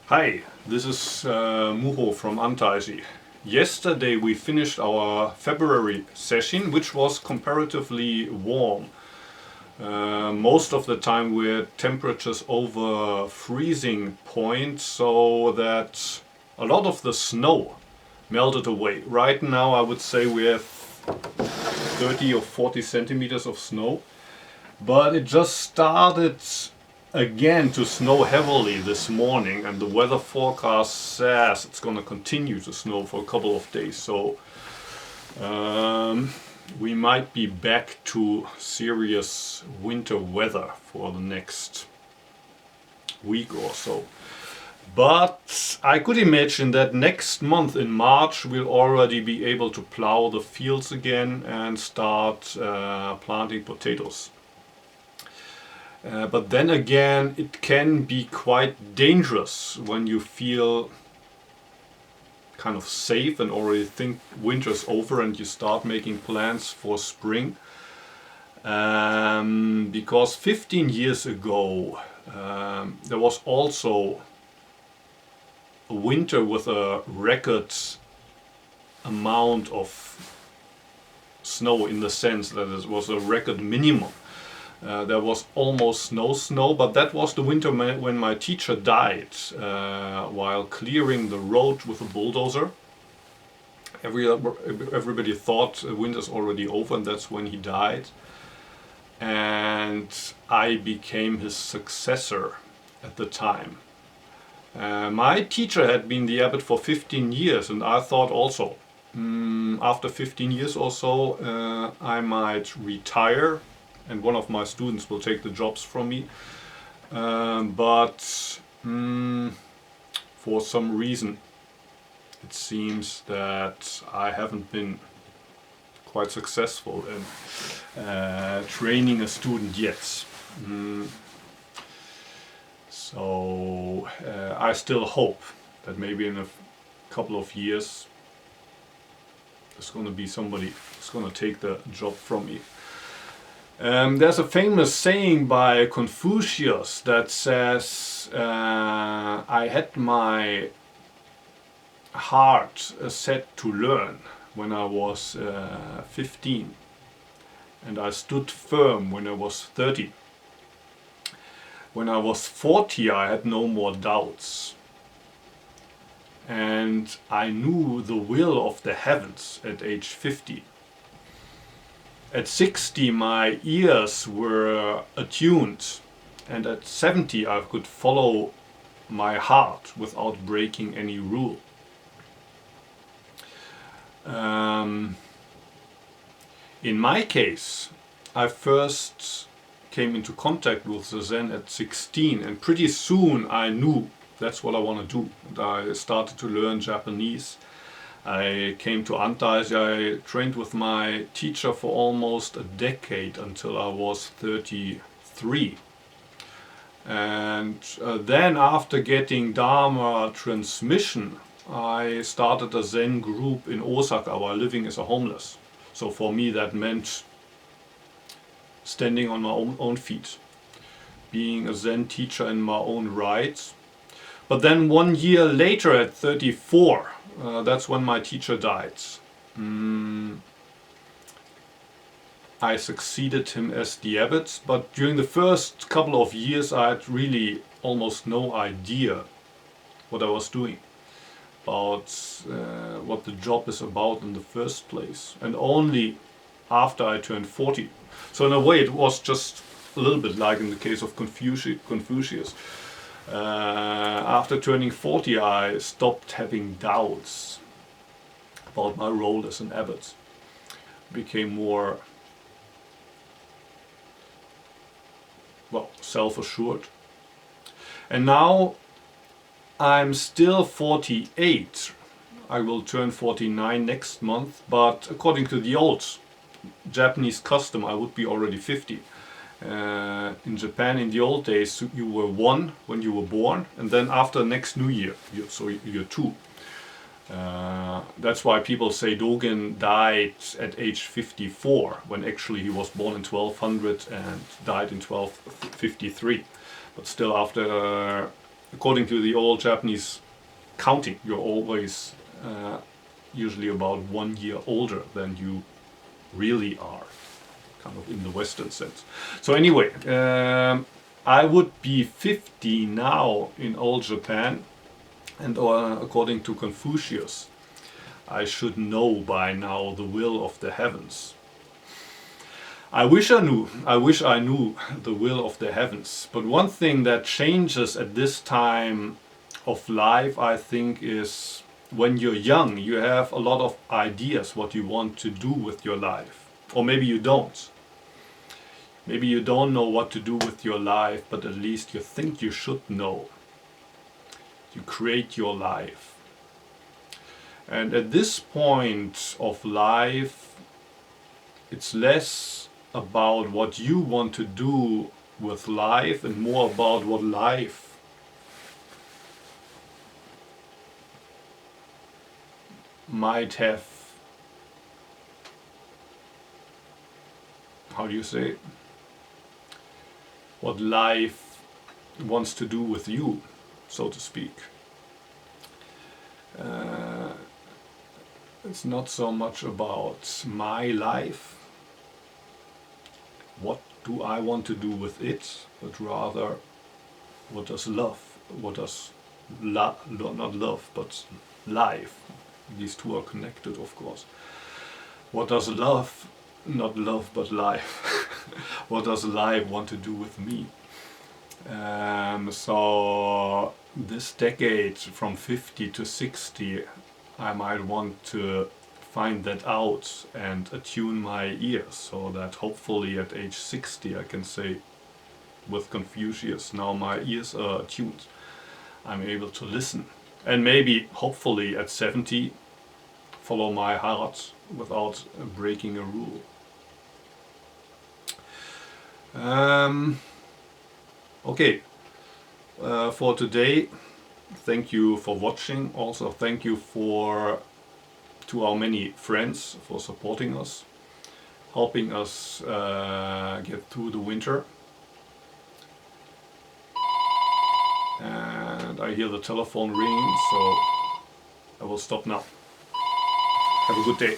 Hi, this is Muho from Antaisi. Yesterday we finished our February session, which was comparatively warm. Most of the time we had temperatures over freezing point, so that a lot of the snow melted away. Right now I would say we have 30 or 40 centimeters of snow, but it just started again to snow heavily this morning, and the weather forecast says it's going to continue to snow for a couple of days, so we might be back to serious winter weather for the next week or so. But I could imagine that next month in March we'll already be able to plow the fields again and start planting potatoes. But then again, it can be quite dangerous when you feel kind of safe and already think winter's over and you start making plans for spring. Because 15 years ago there was also a winter with a record amount of snow, in the sense that it was a record minimum. There was almost no snow, but that was the winter when my teacher died while clearing the road with a bulldozer. Everybody thought winter's already over, and that's when he died. And I became his successor at the time. My teacher had been the abbot for 15 years, and I thought also, after 15 years or so, I might retire and one of my students will take the jobs from me. But for some reason it seems that I haven't been quite successful in training a student yet. So I still hope that maybe in a couple of years there's going to be somebody who's going to take the job from me. There's a famous saying by Confucius that says, I had my heart set to learn when I was 15, and I stood firm when I was 30. When I was 40 I had no more doubts, and I knew the will of the heavens at age 50. At 60 my ears were attuned, and at 70 I could follow my heart without breaking any rule. In my case, I first came into contact with the Zen at 16, and pretty soon I knew that's what I want to do. And I started to learn Japanese. I came to Antaisi. I trained with my teacher for almost a decade until I was 33. And then after getting Dharma transmission, I started a Zen group in Osaka while living as a homeless. So for me that meant standing on my own feet, being a Zen teacher in my own right. But then 1 year later, at 34, that's when my teacher died. I succeeded him as the abbot, but during the first couple of years I had really almost no idea what I was doing, about what the job is about in the first place, and only after I turned 40. So in a way it was just a little bit like in the case of Confucius. After turning 40 I stopped having doubts about my role as an abbot. Became more, well, self-assured. And now I'm still 48. I will turn 49 next month, but according to the old Japanese custom I would be already 50. In Japan in the old days you were 1 when you were born, and then after next new year, so you're 2. That's why people say Dogen died at age 54, when actually he was born in 1200 and died in 1253. But still after according to the old Japanese counting, you're always usually about 1 year older than you really are, kind of in the Western sense. So anyway, I would be 50 now in old Japan, and according to Confucius, I should know by now the will of the heavens. I wish I knew the will of the heavens. But one thing that changes at this time of life, I think, is when you're young, you have a lot of ideas what you want to do with your life. Or maybe you don't. Maybe you don't know what to do with your life, but at least you think you should know. You create your life. And at this point of life, it's less about what you want to do with life and more about what life might have, how do you say it? What life wants to do with you, so to speak. It's not so much about my life, what do I want to do with it, but rather what does love, not love, but life, these two are connected of course. What does love, not love but life, what does life want to do with me? So this decade from 50 to 60, I might want to find that out and attune my ears, so that hopefully at age 60 I can say with Confucius, now my ears are attuned, I'm able to listen, and maybe hopefully at 70 follow my heart without breaking a rule. Okay, for today, thank you for watching. Also thank you to our many friends for supporting us, helping us get through the winter. And I hear the telephone ringing, so I will stop now. Have a good day.